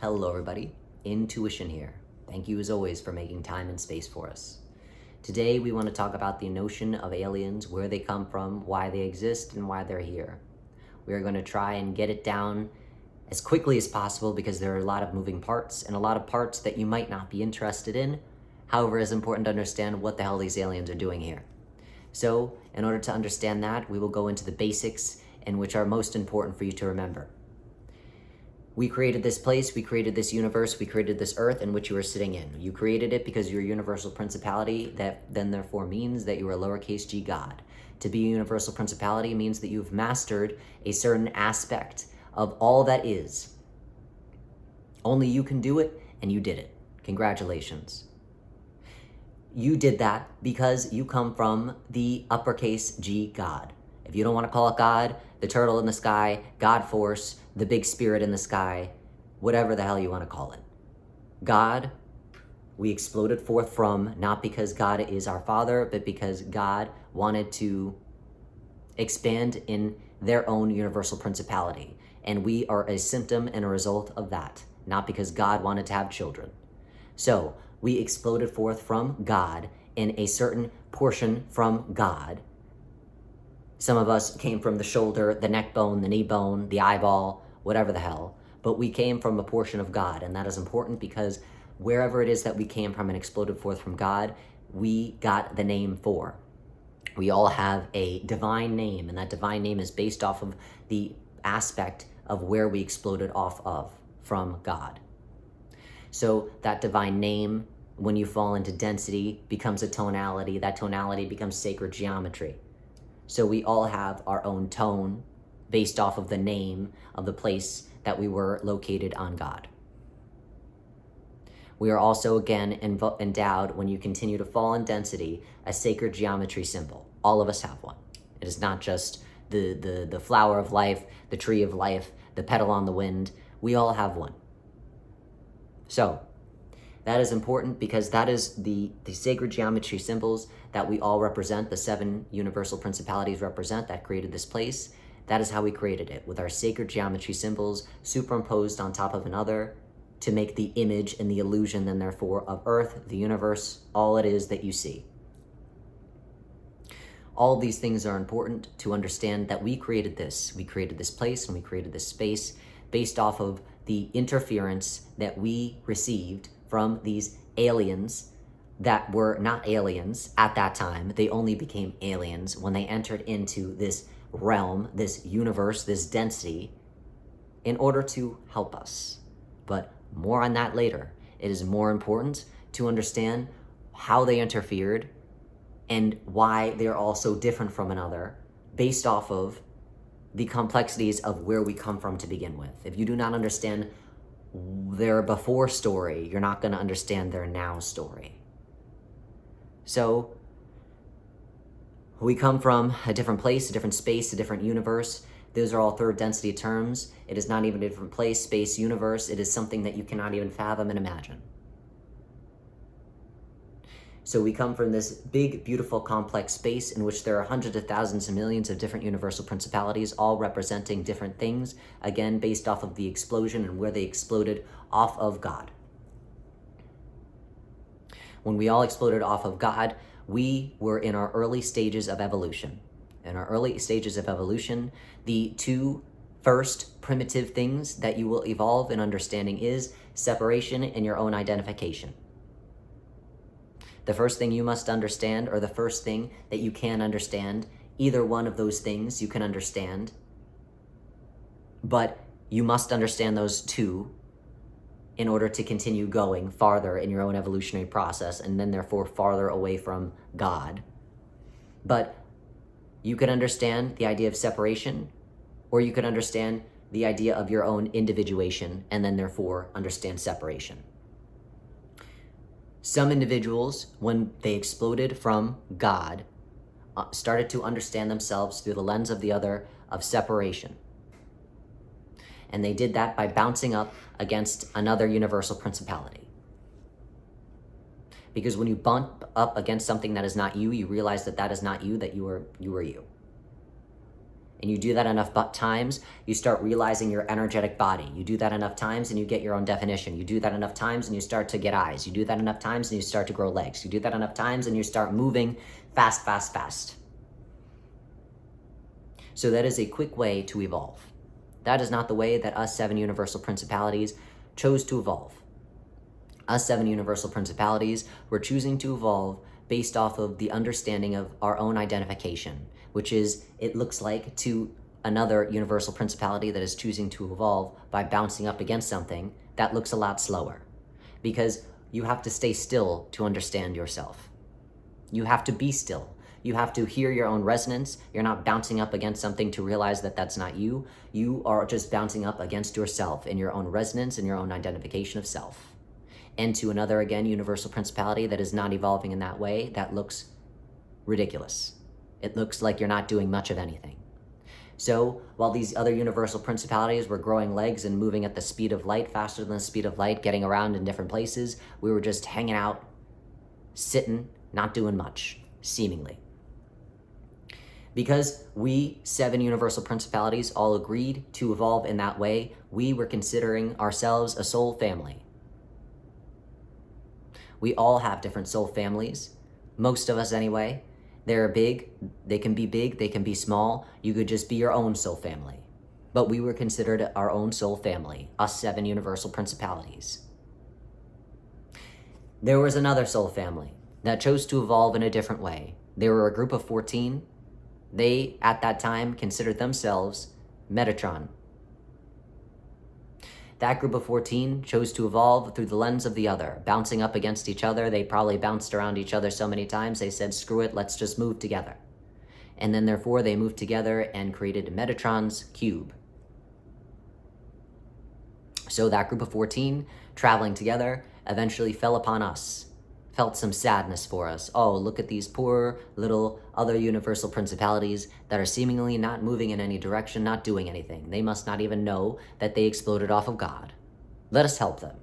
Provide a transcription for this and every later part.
Hello everybody, Intuition here. Thank you as always for making time and space for us. Today we want to talk about the notion of aliens, where they come from, why they exist, and why they're here. We are going to try and get it down as quickly as possible because there are a lot of moving parts and a lot of parts that you might not be interested in. However, it's important to understand what the hell these aliens are doing here. So, in order to understand that, we will go into the basics and which are most important for you to remember. We created this place, we created this universe, we created this earth in which you are sitting in. You created it because you're a universal principality, that then therefore means that you are lowercase g God. To be a universal principality means that you've mastered a certain aspect of all that is. Only you can do it, and you did it. Congratulations. You did that because you come from the uppercase G God. If you don't want to call it God, the turtle in the sky, God force, the big spirit in the sky, whatever the hell you want to call it. God, we exploded forth from, not because God is our Father, but because God wanted to expand in their own universal principality. And we are a symptom and a result of that, not because God wanted to have children. So, we exploded forth from God in a certain portion from God. Some of us came from the shoulder, the neck bone, the knee bone, the eyeball, whatever the hell. But we came from a portion of God, and that is important because wherever it is that we came from and exploded forth from God, we got the name for. We all have a divine name, and that divine name is based off of the aspect of where we exploded off of from God. So that divine name, when you fall into density, becomes a tonality. That tonality becomes sacred geometry. So we all have our own tone based off of the name of the place that we were located on God. We are also again endowed, when you continue to fall in density, a sacred geometry symbol. All of us have one. It is not just the flower of life, the tree of life, the petal on the wind. We all have one. So that is important because that is the sacred geometry symbols that we all represent, the 7 universal principalities represent that created this place. That is how we created it, with our sacred geometry symbols superimposed on top of another to make the image and the illusion then therefore of Earth, the universe, all it is that you see. All these things are important to understand that we created this. We created this place and we created this space based off of the interference that we received from these aliens that were not aliens at that time. They only became aliens when they entered into this realm, this universe, this density, in order to help us. But more on that later. It is more important to understand how they interfered and why they're all so different from another based off of the complexities of where we come from to begin with. If you do not understand their before story, you're not going to understand their now story. So we come from a different place, a different space, a different universe. Those are all third density terms. It is not even a different place, space, universe. It is something that you cannot even fathom and imagine. So we come from this big, beautiful, complex space in which there are hundreds of thousands and millions of different universal principalities, all representing different things, again, based off of the explosion and where they exploded off of God. When we all exploded off of God, we were in our early stages of evolution. In our early stages of evolution, the 2 first primitive things that you will evolve in understanding is separation and your own identification. The first thing you must understand, or the first thing that you can understand, either one of those things you can understand, but you must understand those 2 in order to continue going farther in your own evolutionary process and then therefore farther away from God. But you can understand the idea of separation, or you can understand the idea of your own individuation and then therefore understand separation. Some individuals, when they exploded from God, started to understand themselves through the lens of the other, of separation. And they did that by bouncing up against another universal principality. Because when you bump up against something that is not you, you realize that that is not you, that you are you. And you do that enough times, you start realizing your energetic body. You do that enough times and you get your own definition. You do that enough times and you start to get eyes. You do that enough times and you start to grow legs. You do that enough times and you start moving fast, fast, fast. So that is a quick way to evolve. That is not the way that us 7 universal principalities chose to evolve. Us 7 universal principalities were choosing to evolve based off of the understanding of our own identification, which is, it looks like to another universal principality that is choosing to evolve by bouncing up against something that looks a lot slower. Because you have to stay still to understand yourself. You have to be still. You have to hear your own resonance. You're not bouncing up against something to realize that that's not you. You are just bouncing up against yourself in your own resonance and your own identification of self. And to another, again, universal principality that is not evolving in that way, that looks ridiculous. It looks like you're not doing much of anything. So while these other universal principalities were growing legs and moving at the speed of light, faster than the speed of light, getting around in different places, we were just hanging out, sitting, not doing much, seemingly. Because we 7 universal principalities all agreed to evolve in that way, we were considering ourselves a soul family. We all have different soul families, most of us anyway. They're big, they can be small. You could just be your own soul family. But we were considered our own soul family, us 7 universal principalities. There was another soul family that chose to evolve in a different way. They were a group of 14. They, at that time, considered themselves Metatron. That group of 14 chose to evolve through the lens of the other, bouncing up against each other. They probably bounced around each other so many times, they said, screw it, let's just move together. And then therefore they moved together and created Metatron's cube. So that group of 14, traveling together, eventually fell upon us, felt some sadness for us. Oh, look at these poor little other universal principalities that are seemingly not moving in any direction, not doing anything. They must not even know that they exploded off of God. Let us help them.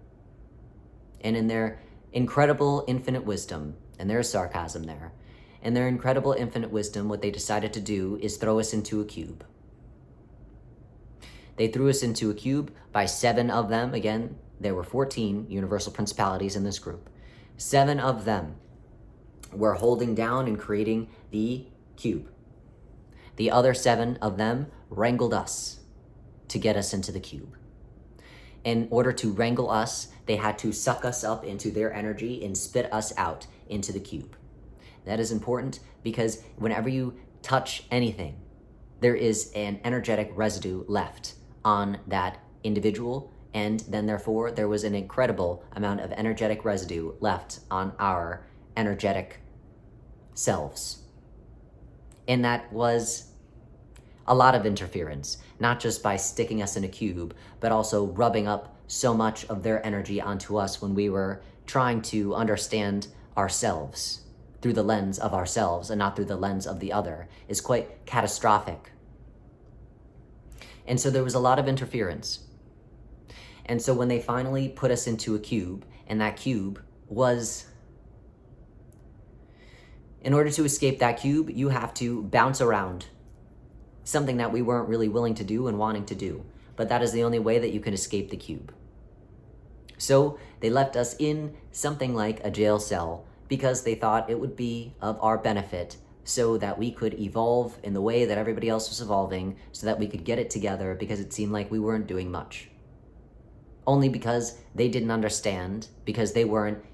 And in their incredible infinite wisdom, and there's sarcasm there, in their incredible infinite wisdom, what they decided to do is throw us into a cube. They threw us into a cube by 7 of them. Again, there were 14 universal principalities in this group. 7 of them were holding down and creating the cube. The other 7 of them wrangled us to get us into the cube. In order to wrangle us, they had to suck us up into their energy and spit us out into the cube. That is important because whenever you touch anything, there is an energetic residue left on that individual, and then therefore there was an incredible amount of energetic residue left on our energetic selves. And that was a lot of interference, not just by sticking us in a cube, but also rubbing up so much of their energy onto us when we were trying to understand ourselves through the lens of ourselves and not through the lens of the other is quite catastrophic. And so there was a lot of interference. And so when they finally put us into a cube, and that cube was, in order to escape that cube, you have to bounce around, something that we weren't really willing to do and wanting to do. But that is the only way that you can escape the cube. So they left us in something like a jail cell because they thought it would be of our benefit so that we could evolve in the way that everybody else was evolving, so that we could get it together, because it seemed like we weren't doing much. Only because they didn't understand, because they weren't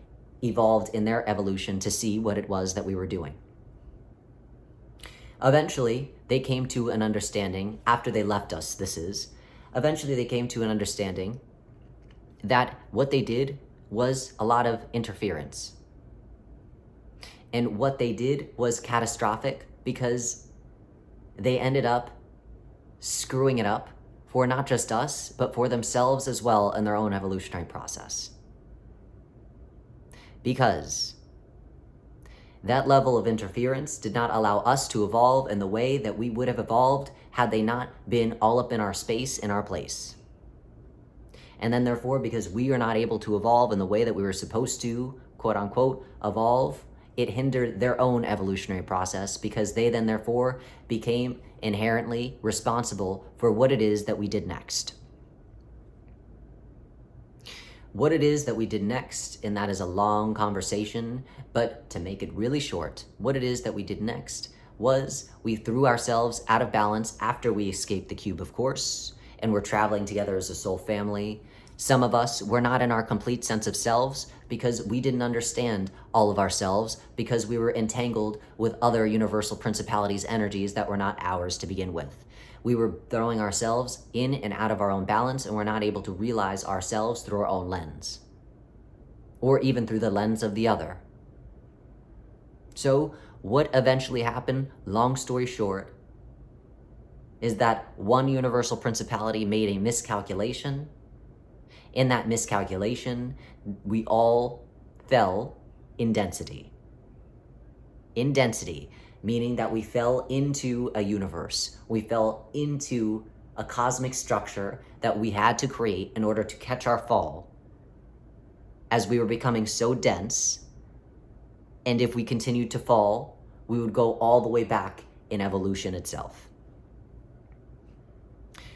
evolved in their evolution to see what it was that we were doing. Eventually, they came to an understanding, after they left us, eventually they came to an understanding that what they did was a lot of interference. And what they did was catastrophic because they ended up screwing it up for not just us, but for themselves as well in their own evolutionary process. Because that level of interference did not allow us to evolve in the way that we would have evolved had they not been all up in our space, in our place. And then therefore, because we are not able to evolve in the way that we were supposed to, quote unquote, evolve it hindered their own evolutionary process because they then therefore became inherently responsible for what it is that we did next. What it is that we did next, and that is a long conversation, but to make it really short, what it is that we did next was we threw ourselves out of balance after we escaped the cube, of course, and we're traveling together as a soul family. Some of us were not in our complete sense of selves because we didn't understand all of ourselves because we were entangled with other universal principalities' energies that were not ours to begin with. We were throwing ourselves in and out of our own balance, and we're not able to realize ourselves through our own lens, or even through the lens of the other. So what eventually happened, long story short, is that one universal principality made a miscalculation. In that miscalculation, we all fell in density. In density, meaning that we fell into a universe. We fell into a cosmic structure that we had to create in order to catch our fall as we were becoming so dense. And if we continued to fall, we would go all the way back in evolution itself.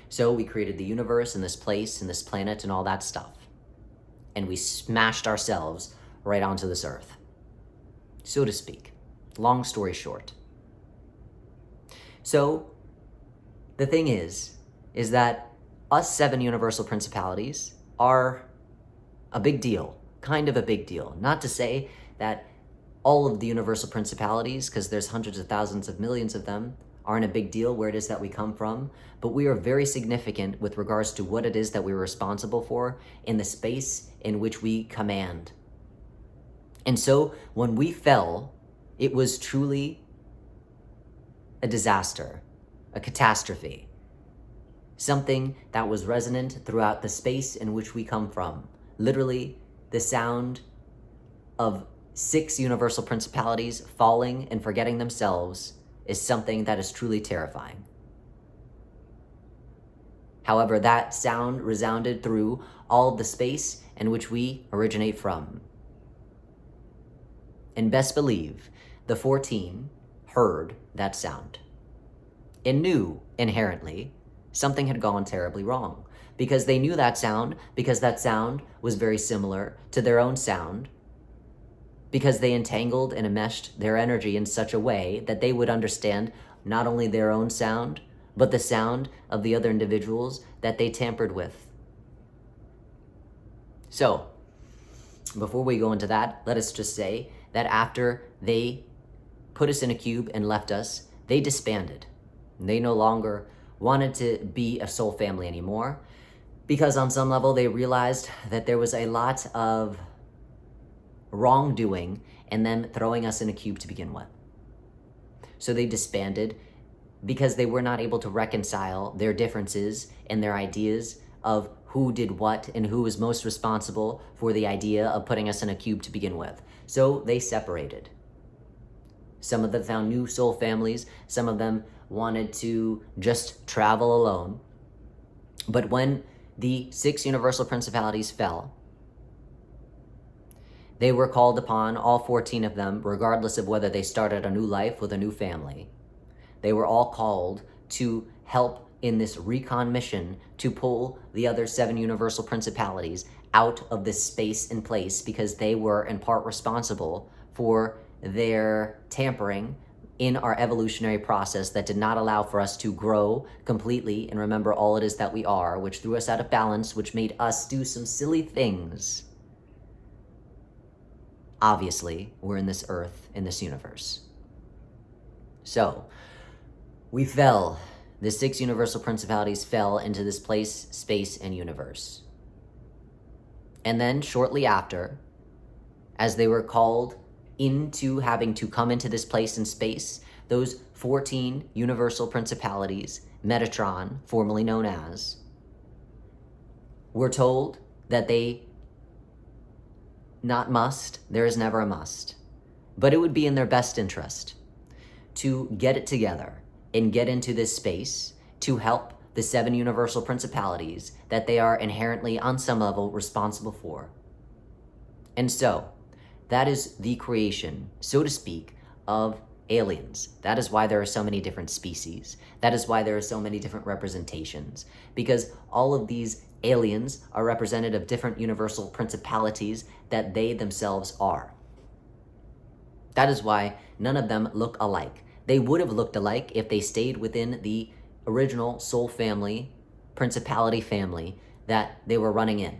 So we created the universe and this place and this planet and all that stuff. And we smashed ourselves right onto this earth, so to speak. Long story short. So the thing is that us 7 universal principalities are a big deal, kind of a big deal. Not to say that all of the universal principalities, because there's hundreds of thousands of millions of them, aren't a big deal where it is that we come from, but we are very significant with regards to what it is that we're responsible for in the space in which we command. And so when we fell, it was truly a disaster, a catastrophe, something that was resonant throughout the space in which we come from. Literally, the sound of 6 universal principalities falling and forgetting themselves is something that is truly terrifying. However, that sound resounded through all of the space in which we originate from. And best believe, the 14 heard that sound and knew inherently something had gone terribly wrong, because they knew that sound because that sound was very similar to their own sound, because they entangled and enmeshed their energy in such a way that they would understand not only their own sound, but the sound of the other individuals that they tampered with. So, before we go into that, let us just say that after they put us in a cube and left us, they disbanded. They no longer wanted to be a soul family anymore, because on some level they realized that there was a lot of wrongdoing and them throwing us in a cube to begin with. So they disbanded because they were not able to reconcile their differences and their ideas of who did what and who was most responsible for the idea of putting us in a cube to begin with. So they separated. Some of them found new soul families. Some of them wanted to just travel alone. But when the 6 universal principalities fell, they were called upon, all 14 of them, regardless of whether they started a new life with a new family. They were all called to help in this recon mission to pull the other 7 universal principalities out of this space and place, because they were in part responsible for their tampering in our evolutionary process that did not allow for us to grow completely and remember all it is that we are, which threw us out of balance, which made us do some silly things. Obviously, we're in this earth, in this universe. So, we fell. The 6 universal principalities fell into this place, space, and universe. And then, shortly after, as they were called into having to come into this place and space, those 14 universal principalities, Metatron, formerly known as, were told that they not must, there is never a must, but it would be in their best interest to get it together and get into this space to help the 7 universal principalities that they are inherently on some level responsible for. And so That is the creation, so to speak, of aliens. That is why there are so many different species. That is why there are so many different representations, because all of these aliens are representative of different universal principalities that they themselves are. That is why none of them look alike. They would have looked alike if they stayed within the original soul family, principality family that they were running in.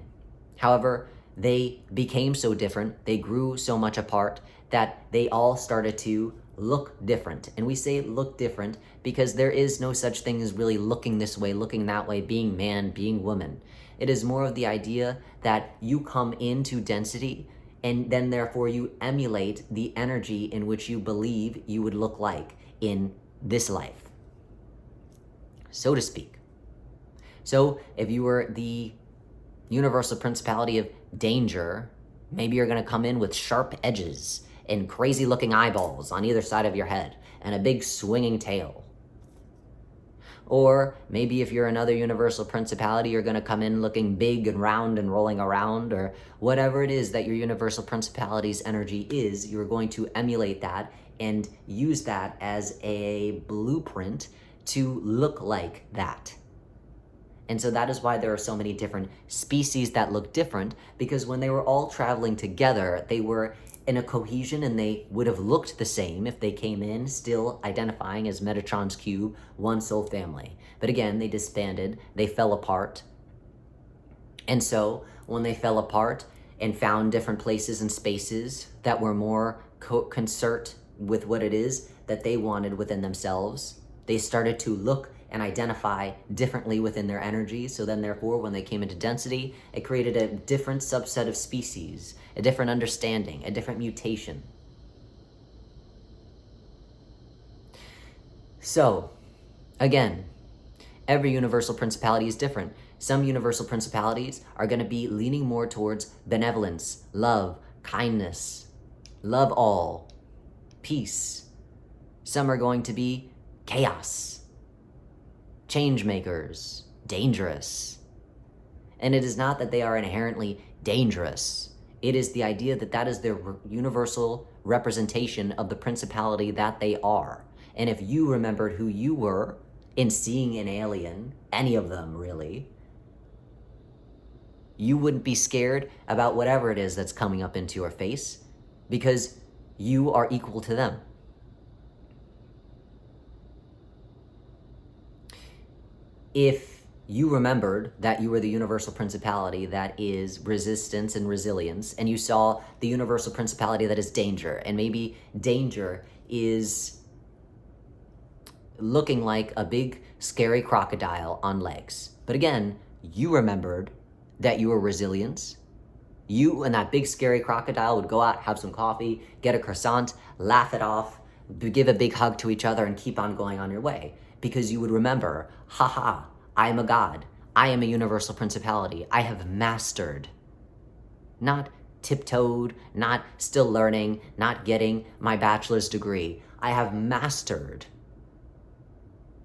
However, they became so different, they grew so much apart that they all started to look different. And we say look different because there is no such thing as really looking this way, looking that way, being man, being woman. It is more of the idea that you come into density and then therefore you emulate the energy in which you believe you would look like in this life, so to speak. So if you were the universal principality of danger, maybe you're going to come in with sharp edges and crazy looking eyeballs on either side of your head and a big swinging tail. Or maybe if you're another universal principality, you're going to come in looking big and round and rolling around, or whatever it is that your universal principality's energy is, you're going to emulate that and use that as a blueprint to look like that. And so that is why there are so many different species that look different, because when they were all traveling together, they were in a cohesion and they would have looked the same if they came in still identifying as Metatron's cube, one soul family. But again, they disbanded, they fell apart. And so when they fell apart and found different places and spaces that were more concert with what it is that they wanted within themselves, they started to look and identify differently within their energy. So then therefore, when they came into density, it created a different subset of species, a different understanding, a different mutation. So, again, every universal principality is different. Some universal principalities are going to be leaning more towards benevolence, love, kindness, love all, peace. Some are going to be chaos, change makers, dangerous. And it is not that they are inherently dangerous. It is the idea that that is their universal representation of the principality that they are. And if you remembered who you were in seeing an alien, any of them really, you wouldn't be scared about whatever it is that's coming up into your face, because you are equal to them. If you remembered that you were the universal principality that is resistance and resilience, and you saw the universal principality that is danger, and maybe danger is looking like a big scary crocodile on legs. But again, you remembered that you were resilience. You and that big scary crocodile would go out, have some coffee, get a croissant, laugh it off, give a big hug to each other, and keep on going on your way. Because you would remember, haha, I am a god. I am a universal principality. I have mastered. Not tiptoed, not still learning, not getting my bachelor's degree. I have mastered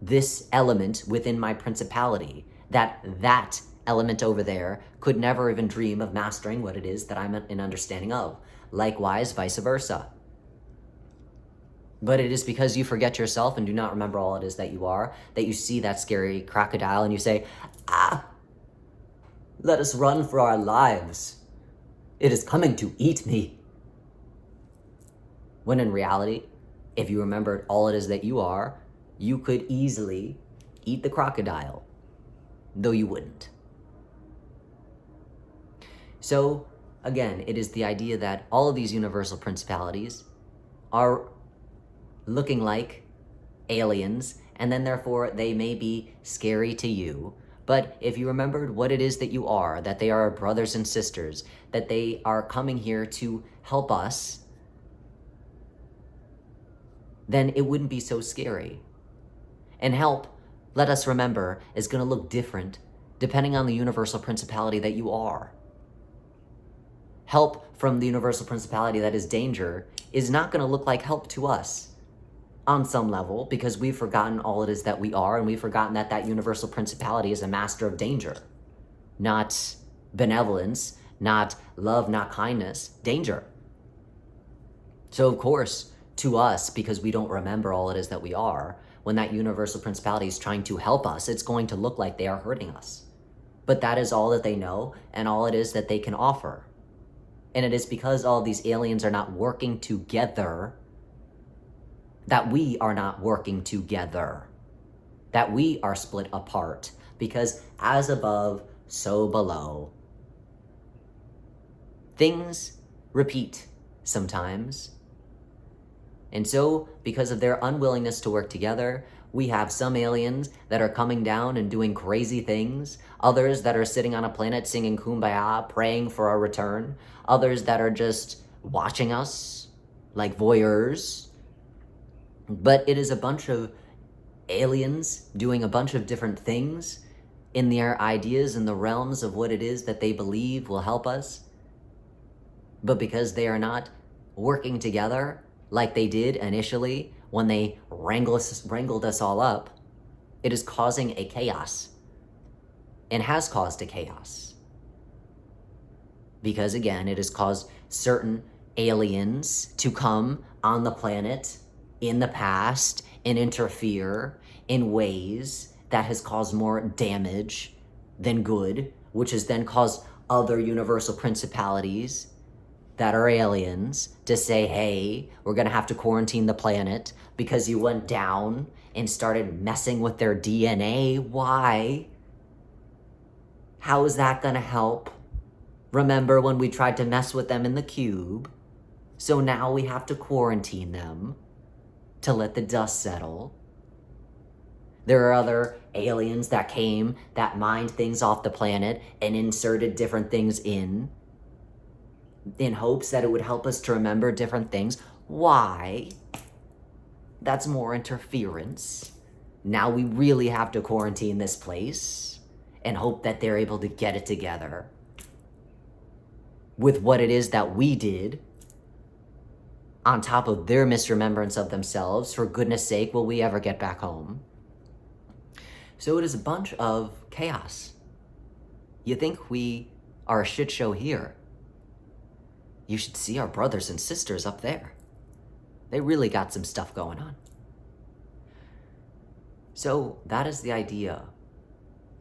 this element within my principality, that element over there could never even dream of mastering what it is that I'm in understanding of. Likewise, vice versa. But it is because you forget yourself and do not remember all it is that you are, that you see that scary crocodile and you say, let us run for our lives. It is coming to eat me. When in reality, if you remembered all it is that you are, you could easily eat the crocodile, though you wouldn't. So, again, it is the idea that all of these universal principalities are looking like aliens, and then therefore they may be scary to you. But if you remembered what it is that you are, that they are our brothers and sisters, that they are coming here to help us, then it wouldn't be so scary. And help, let us remember, is going to look different depending on the universal principality that you are. Help from the universal principality that is danger is not going to look like help to us on some level, because we've forgotten all it is that we are, and we've forgotten that that universal principality is a master of danger. Not benevolence, not love, not kindness, danger. So of course, to us, because we don't remember all it is that we are, when that universal principality is trying to help us, it's going to look like they are hurting us. But that is all that they know and all it is that they can offer. And it is because all these aliens are not working together that we are not working together, that we are split apart. Because as above, so below. Things repeat sometimes. And so, because of their unwillingness to work together, we have some aliens that are coming down and doing crazy things, others that are sitting on a planet singing Kumbaya, praying for our return, others that are just watching us like voyeurs. But it is a bunch of aliens doing a bunch of different things in their ideas in the realms of what it is that they believe will help us. But because they are not working together like they did initially when they wrangled us all up, it is causing a chaos and has caused a chaos. Because again, it has caused certain aliens to come on the planet in the past and interfere in ways that has caused more damage than good, which has then caused other universal principalities that are aliens to say, hey, we're gonna have to quarantine the planet because you went down and started messing with their DNA. Why? How is that gonna help? Remember when we tried to mess with them in the cube? So now we have to quarantine them to let the dust settle. There are other aliens that came that mined things off the planet and inserted different things in hopes that it would help us to remember different things. Why? That's more interference. Now we really have to quarantine this place and hope that they're able to get it together with what it is that we did on top of their misremembrance of themselves. For goodness sake, will we ever get back home? So it is a bunch of chaos. You think we are a shit show here? You should see our brothers and sisters up there. They really got some stuff going on. So that is the idea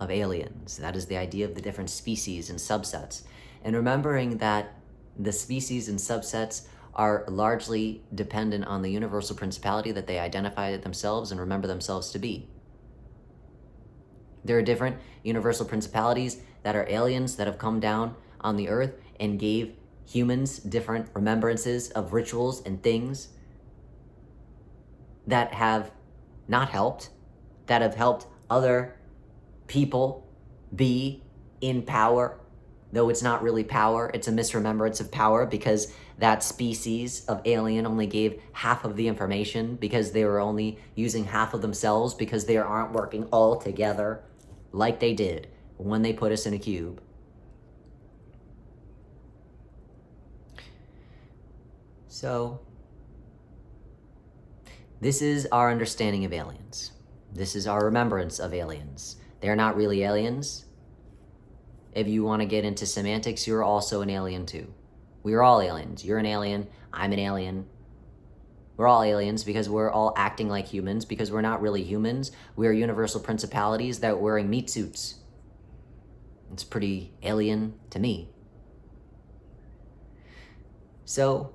of aliens. That is the idea of the different species and subsets. And remembering that the species and subsets are largely dependent on the universal principality that they identify themselves and remember themselves to be. There are different universal principalities that are aliens that have come down on the earth and gave humans different remembrances of rituals and things that have not helped, that have helped other people be in power, though it's not really power, it's a misremembrance of power because that species of alien only gave half of the information because they were only using half of themselves because they aren't working all together like they did when they put us in a cube. So, this is our understanding of aliens. This is our remembrance of aliens. They're not really aliens. If you want to get into semantics, you're also an alien too. We are all aliens. You're an alien. I'm an alien. We're all aliens because we're all acting like humans because we're not really humans. We're universal principalities that are wearing meat suits. It's pretty alien to me. So,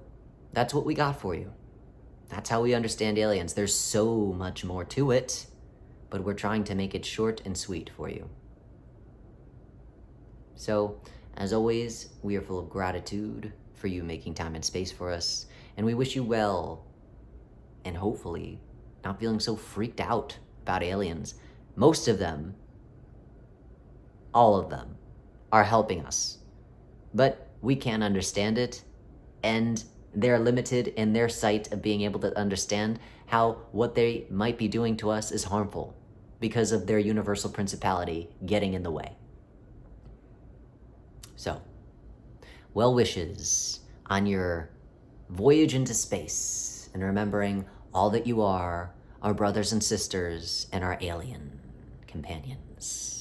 that's what we got for you. That's how we understand aliens. There's so much more to it, but we're trying to make it short and sweet for you. So, as always, we are full of gratitude for you making time and space for us, and we wish you well, and hopefully not feeling so freaked out about aliens. Most of them, all of them, are helping us, but we can't understand it, and they're limited in their sight of being able to understand how what they might be doing to us is harmful because of their universal principality getting in the way. So, well wishes on your voyage into space and remembering all that you are, our brothers and sisters, and our alien companions.